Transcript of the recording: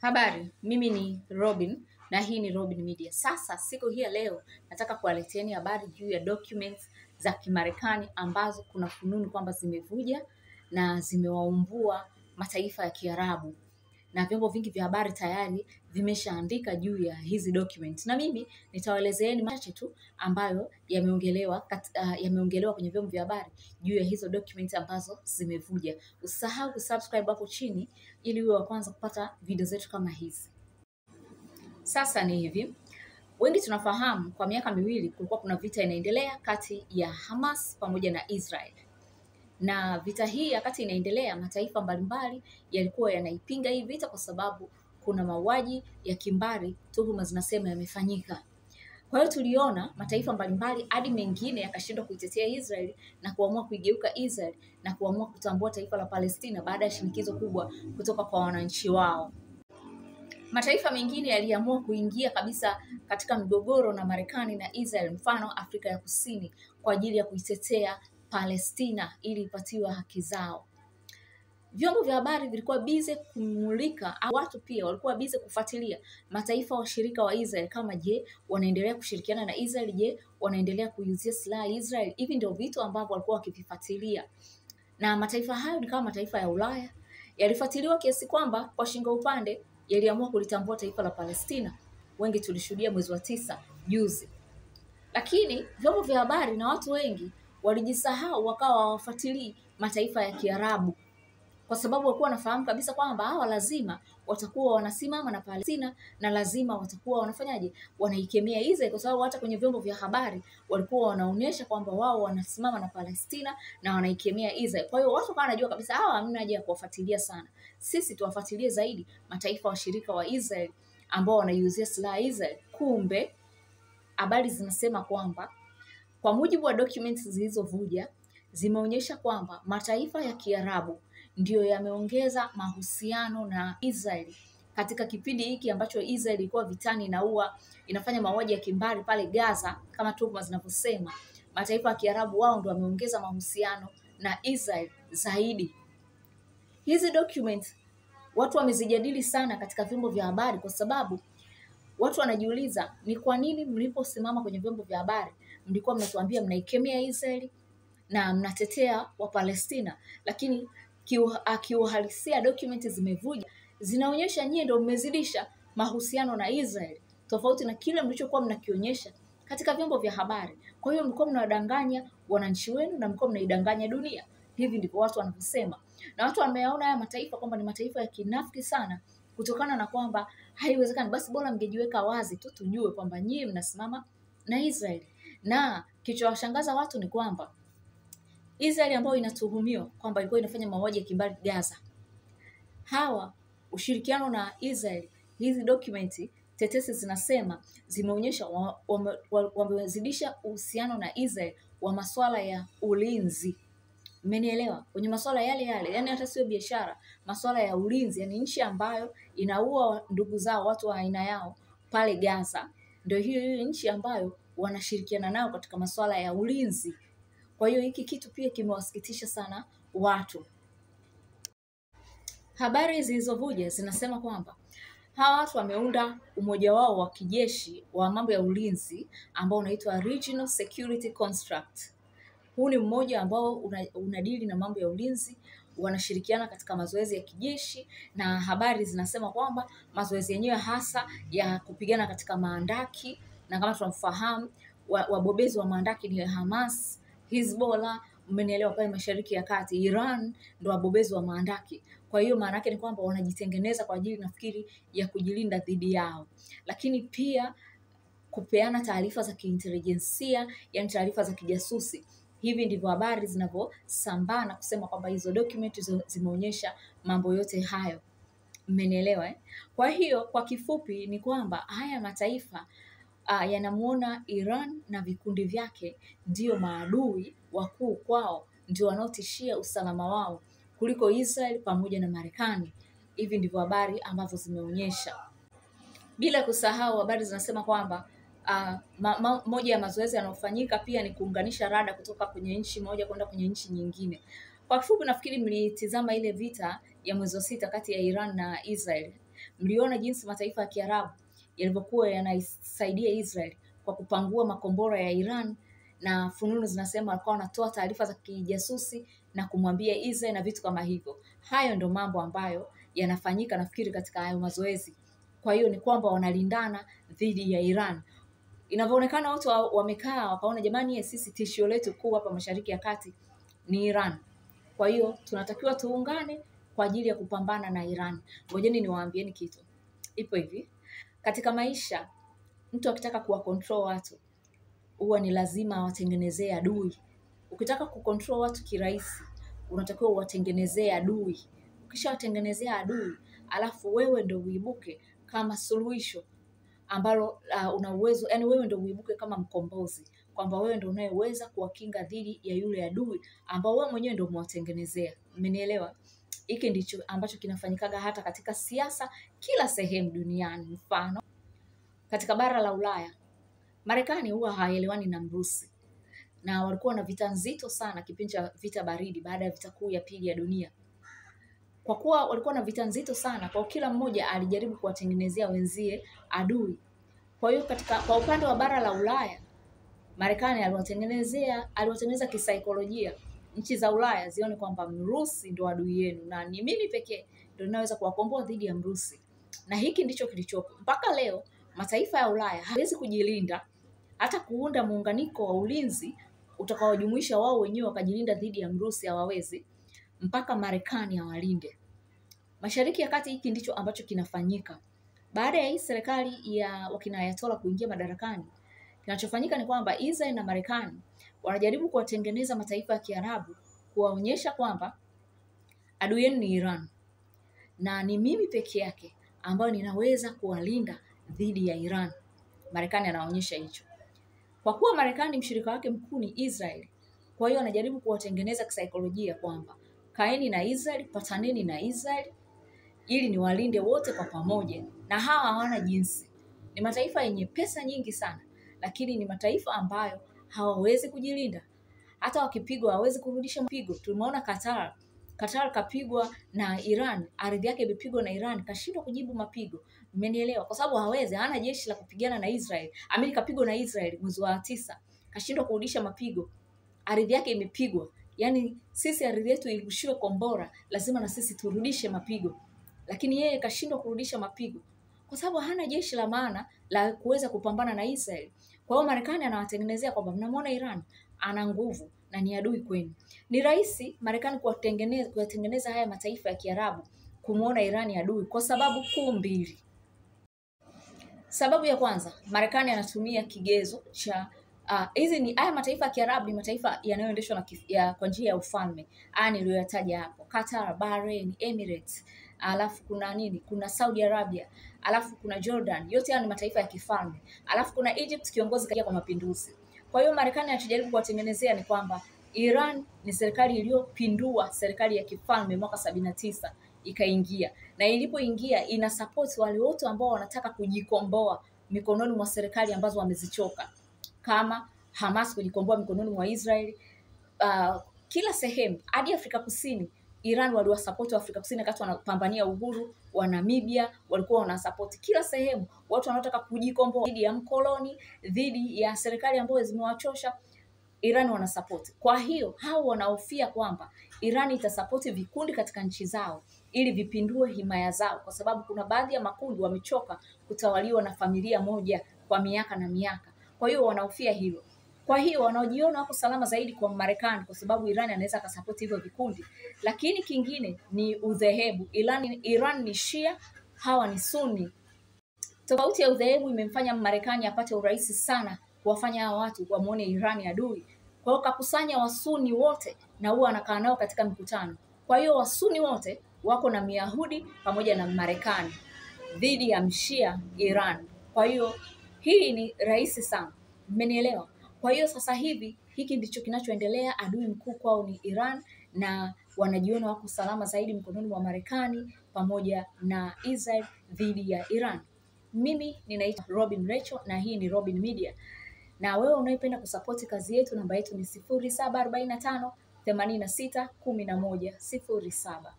Habari, mimi ni Robin na hii ni Robin Media. Sasa siku hii ya leo nataka kuwaleteeni habari juu ya documents za Kimarekani ambazo kuna fununu kwamba zimevuja na zimewaumbua mataifa ya Kiarabu. Na vyombo vingi vya habari tayari vimeshaandika juu ya hizi documents. Na mimi nitawaelezeeni machache tu ambayo yameongelewa kwenye vyombo vya habari juu ya hizo documents ambazo zimevuja. Usisahau kusubscribe hapo chini ili uwe wa kwanza kupata video zetu kama hizi. Sasa ni hivi, wengi tunafahamu kwa miaka miwili kulikuwa kuna vita inaendelea kati ya Hamas pamoja na Israel. Na vita hii wakati inaendelea, mataifa mbalimbali yalikuwa yanaipinga hii vita kwa sababu kuna mauaji ya kimbari, tuhuma zinasema yamefanyika. Kwa hiyo tuliona mataifa mbalimbali hadi mengine yakashindwa kuitetea Israel na kuamua kuigeuka Israel na kuamua kutambua taifa la Palestina baada ya shinikizo kubwa kutoka kwa wananchi wao. Mataifa mengine yaliamua kuingia kabisa katika mgogoro na Marekani na Israel, mfano Afrika ya Kusini, kwa ajili ya kuitetea Palestina ili ipatiwe haki zao. Vyombo vya habari vilikuwa bize kumulika, watu pia walikuwa bize kufuatilia mataifa washirika wa Israel kama je, wanaendelea kushirikiana na Israel, je, wanaendelea kuiuzia silaha Israel. Hivi ndio vitu ambavyo walikuwa wakivifuatilia. Na mataifa hayo ni kama mataifa ya Ulaya yalifuatiliwa kiasi kwamba kwa shingo upande yaliamua kulitambua taifa la Palestina. Wengi tulishuhudia mwezi wa 9 juzi. Lakini vyombo vya habari na watu wengi walijisahau, wakawa hawafuatilii mataifa ya Kiarabu, kwa sababu walikuwa wanafahamu kabisa kwamba hawa lazima watakuwa wanasimama na Palestina na lazima watakuwa wanafanyaje, wanaikemea Israel, kwa sababu hata kwenye vyombo vya habari walikuwa wanaonyesha kwamba wao wanasimama na Palestina na wanaikemea Israel. Kwa hiyo watu wakawa wanajua kabisa hawa hamna haja ya kuwafuatilia sana, sisi tuwafuatilie zaidi mataifa washirika wa Israel ambao wanaiuzia silaha Israel. Kumbe habari zinasema kwamba kwa mujibu wa documents zilizovuja zimeonyesha kwamba mataifa ya Kiarabu ndio yameongeza mahusiano na Israel katika kipindi hiki ambacho Israel ilikuwa vitani inafanya mauaji ya kimbari pale Gaza kama tuhuma zinavyosema. Mataifa ya Kiarabu wao ndio wameongeza mahusiano na Israel zaidi. Hizi documents watu wamezijadili sana katika vyombo vya habari, kwa sababu watu wanajiuliza ni kwa nini mliposimama kwenye vyombo vya habari mlikuwa mnatuambia mnaikemea Israel na mnatetea wa Palestina, lakini kiuhalisia documents zimevuja zinaonyesha nyie ndio mmezidisha mahusiano na Israel, tofauti na kile mlichokuwa mnakionyesha katika vyombo vya habari. Kwa hiyo mlikuwa mnawadanganya wananchi wenu na mlikuwa mnaidanganya dunia. Hivi ndivyo watu wanavyosema, na watu wameona haya mataifa kwamba ni mataifa ya kinafiki sana, kutokana na kwamba haiwezekani, basi bora mngejiweka wazi tu tujue kwamba nyie mnasimama na Israel. Na kilichowashangaza watu ni kwamba Israel ambayo inatuhumiwa kwamba ilikuwa inafanya mauaji ya kimbari Gaza, hawa ushirikiano na Israel, hizi documents tetesi zinasema zimeonyesha wamezidisha uhusiano na Israel wa masuala ya ulinzi. Mmenielewa? Kwenye masuala yale, yani hata sio biashara, masuala ya ulinzi. Yani nchi ambayo inaua ndugu zao, watu wa aina yao pale Gaza, ndio hiyo nchi ambayo wanashirikiana nao katika masuala ya ulinzi. Kwa hiyo hiki kitu pia kimewasikitisha sana watu. Habari zilizovuja zinasema kwamba hawa watu wameunda umoja wao wa kijeshi wa mambo ya ulinzi ambao unaitwa Regional Security Construct. Huu ni mmoja ambao unadili na mambo ya ulinzi, wanashirikiana katika mazoezi ya kijeshi, na habari zinasema kwamba mazoezi yenyewe hasa ya kupigana katika maandaki, na kama tunafahamu wabobezi wa maandaki ni Hamas, Hezbollah, mmenielewa, pale Mashariki ya Kati, Iran ndio wabobezi wa maandaki. Kwa hiyo maana yake ni kwamba wanajitengeneza kwa ajili, nafikiri, ya kujilinda dhidi yao, lakini pia kupeana taarifa za kiintelijensia, yani taarifa za kijasusi. Hivi ndivyo habari zinavyosambaa na kusema kwamba hizo documents zimeonyesha mambo yote hayo. Mmenielewa? Kwa hiyo kwa kifupi ni kwamba haya mataifa yanamuona Iran na vikundi vyake ndio maadui wakuu kwao, ndio wanaotishia usalama wao kuliko Israel pamoja na Marekani. Hivi ndivyo habari ambazo zimeonyesha. Bila kusahau habari zinasema kwamba moja ya mazoezi yanayofanyika pia ni kuunganisha rada kutoka kwenye nchi moja kwenda kwenye nchi nyingine. Kwa kifupi nafikiri mlitizama ile vita ya mwezi wa 6 kati ya Iran na Israel. Mliona jinsi mataifa ya Kiarabu yalivyokuwa yanasaidia Israel kwa kupangua makombora ya Iran, na fununu zinasema walikuwa wanatoa taarifa za kijasusi na kumwambia Israel na vitu kama hivyo. Hayo ndio mambo ambayo yanafanyika nafikiri katika hayo mazoezi. Kwa hiyo ni kwamba wanalindana dhidi ya Iran. Inavyoonekana watu wamekaa wakaona, jamani, sisi tishio letu kuu hapa Mashariki ya Kati ni Iran. Kwa hiyo tunatakiwa tuungane kwa ajili ya kupambana na Iran. Ngojeni niwaambieni kitu. Ipo hivi. Katika maisha, mtu akitaka kuwa control watu, huwa ni lazima awatengenezee adui. Ukitaka kucontrol watu kirahisi, unatakiwa uwatengenezee adui. Ukishawatengenezea adui, alafu wewe ndio uibuke kama suluhisho ambalo una uwezo, yani wewe ndio uibuke kama mkombozi, kwamba wewe ndio unayeweza kuwakinga dhidi ya yule adui ambao wewe mwenyewe ndio umewatengenezea. Umenielewa? Hiki ndicho ambacho kinafanyikaga hata katika siasa kila sehemu duniani. Mfano, katika bara la Ulaya, Marekani huwa haelewani na Mrusi, na walikuwa na vita nzito sana kipindi cha vita baridi baada ya vita kuu ya pili ya dunia. Kwa kuwa walikuwa na vita nzito sana, kwa kila mmoja alijaribu kuwatengenezea wenzie adui. Kwa hiyo kwa upande wa bara la Ulaya, Marekani aliwatengeneza kisaikolojia nchi za Ulaya zione kwamba Mrusi ndo adui yenu na ni mimi pekee ndio ninaweza kuwakomboa dhidi ya Mrusi. Na hiki ndicho kilichopo mpaka leo. Mataifa ya Ulaya hawezi kujilinda, hata kuunda muunganiko wa ulinzi utakaojumuisha wao wenyewe wakajilinda dhidi ya Mrusi hawawezi, mpaka Marekani awalinde. Mashariki ya Kati, hiki ndicho ambacho kinafanyika. Baada ya hii serikali ya wakina Ayatollah kuingia madarakani, kinachofanyika ni kwamba Israel na Marekani wanajaribu kuwatengeneza mataifa ya Kiarabu, kuwaonyesha kwamba adui yenu ni Iran na ni mimi peke yake ambayo ninaweza kuwalinda dhidi ya Iran. Marekani anaonyesha hicho. Kwa kuwa Marekani mshirika wake mkuu ni Israel, kwa hiyo anajaribu kuwatengeneza kisaikolojia kwamba kaeni na Israel, pataneni na Israel ili niwalinde wote kwa pamoja. Na hawa hawana jinsi. Ni mataifa yenye pesa nyingi sana, lakini ni mataifa ambayo hawawezi kujilinda. Hata wakipigwa hawawezi kurudisha mapigo. Tumeona Qatar kapigwa na Iran, ardhi yake imepigwa na Iran, kashindwa kujibu mapigo. Mmenielewa? Kwa sababu hawezi, hana jeshi la kupigana na Israel. Amerika kapigwa na Israel mwezi wa 9, kashindwa kurudisha mapigo. Ardhi yake imepigwa. Yaani sisi ardhi yetu irushiwe kombora, lazima na sisi turudishe mapigo. Lakini yeye kashindwa kurudisha mapigo kwa sababu hana jeshi la maana la kuweza kupambana na Israel. Kwa hiyo Marekani anawatengenezea kwamba mnamwona Iran ana nguvu na ni adui kwenu. Ni rahisi Marekani kuwatengeneza haya mataifa ya Kiarabu kumuona Iran adui kwa sababu kuu mbili. Sababu ya kwanza, Marekani anatumia kigezo cha haya mataifa ya Kiarabu ni mataifa yanayoendeshwa kwa njia ya ufalme. Niliyoyataja hapo: Qatar, Bahrain, Emirates, alafu kuna Saudi Arabia, alafu kuna Jordan. Yote haya ni mataifa ya kifalme. Alafu kuna Egypt, kiongozi kaja kwa mapinduzi. Kwa hiyo Marekani anachojaribu kuwatengenezea ni kwamba Iran ni serikali iliyopindua serikali ya kifalme mwaka 79 ikaingia, na ilipoingia ina support wale wote ambao wanataka kujikomboa mikononi mwa serikali ambazo wamezichoka, kama Hamas kujikomboa mikononi mwa Israel. Kila sehemu, hadi Afrika Kusini, Iran waliwasupport Afrika Kusini wakati wanapambania uhuru wa Namibia, walikuwa wanasupport kila sehemu. Watu wanaotaka kujikomboa dhidi ya mkoloni, dhidi ya serikali ambazo zimewachosha, Iran wanasupport. Kwa hiyo hao wanahofia kwamba Iran itasupport vikundi katika nchi zao ili vipindue himaya zao, kwa sababu kuna baadhi ya makundi wamechoka kutawaliwa na familia moja kwa miaka na miaka. Kwa hiyo wanahofia hilo. Kwa hiyo wanaojiona wako salama zaidi kwa Marekani kwa sababu Iran anaweza kusupport hivyo vikundi. Lakini kingine ni udhehebu. Iran ni Shia, hawa ni Sunni. Tofauti ya udhehebu imemfanya Marekani apate urahisi sana kuwafanya hawa watu wamuone Iran adui. Kwa hiyo kakusanya Wasuni wote na huwa anakaa nao katika mikutano. Kwa hiyo Wasuni wote wako na Myahudi pamoja na Marekani dhidi ya Mshia Iran. Kwa hiyo hii ni rahisi sana. Mmenielewa? Kwa hiyo sasa hivi hiki ndicho kinachoendelea. Adui mkuu kwao ni Iran na wanajiona wako salama zaidi mkononi mwa Marekani pamoja na Israel dhidi ya Iran. Mimi ninaitwa Robin Rachel na hii ni Robin Media. Na wewe unayependa kusapoti kazi yetu, namba yetu ni 0745 86 11 07.